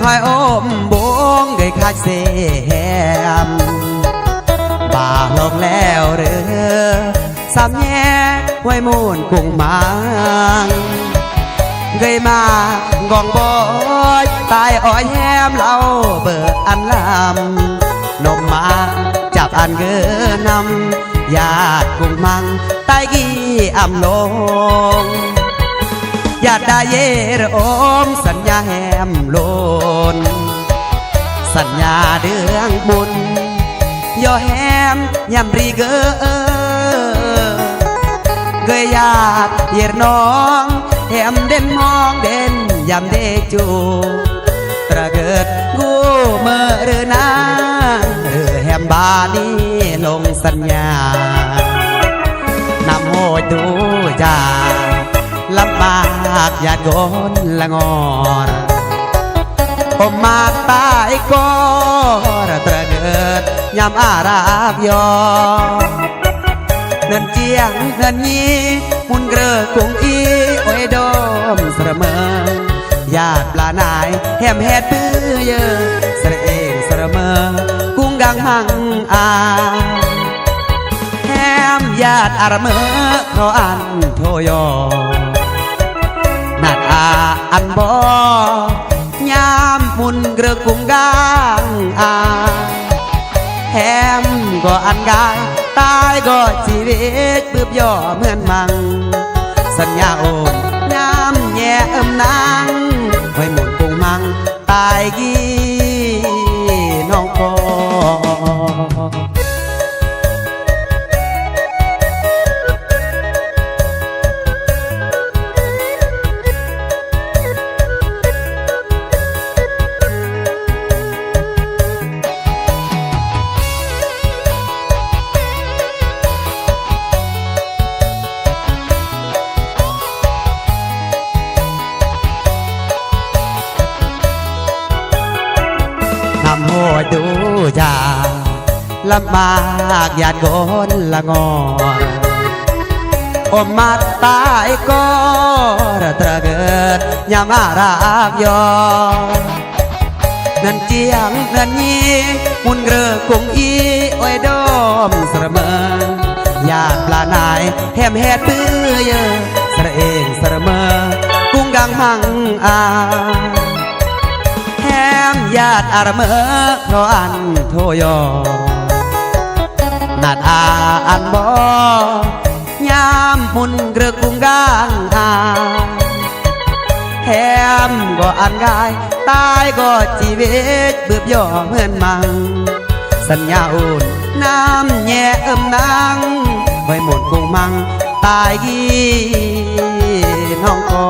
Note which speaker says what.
Speaker 1: อยอมบงได้คักเสียมบ่าลงแล้วเรือสามแยกห้วยมูลกุ้งมังเคยมากองบอยตายอ้อยแย้มเล่าเบิดอันลำนมมาจับอันเกินนำญาติกุ้งมังตายกี่อำลงญาติได้เยระอมสัญญาแหมโลนสัญญาเดืองบุญย่อแหมยำรีเกเคยญาติเยรน้องแหมเด่นมองเด่นยำเดจูตระเกิดกูเมื่อหรือนาหรือแหมบานี้ลงสัญญานำโหดดูจาลำบากญาติโกนละงอรอมมากตายก็ตระเกิดยำอาราบยอเนินเจียงเนินยีมุนเกลือกุ้งอีโอ้ยดมเสมอญาติปลานายแหมแฮดปื้อเยอะเสระเองเสมอกุ้งดังหังอาแหมญาติอารเมอเขาอันโทยอนัดอันบ่ยามมุนเกลือกุ้งดังอาแหมก็อันกายตายก็ชีวิตปืบย่อเหมือนมังสัญญาโอนน้ำแย่นางไว้หมุนกุ้งมังตายกี่น้องพอทำโหดดูจาลำบากญาติโกนละงออมมาตายก็ตระเกิดยามอาราบยอเนินเจียงเนินยีมุนเกลือกุ้งอีโอ้ยดมเสมอญาติปลานายแหมแฮดปื้อเยอะเสระเองเสมอกุ้งดังหังอาญาติอารเมอเพราะอันโทยอนัดอันบ่ยามมุนเกลือกุ้งกางอาแหมก็อันกายตายก็ชีวิตเบือบย่อเหมือนมังสัญญาอุ่นน้ำแย่นางไว้หมุนกุ้งมังตายกี่น้องก็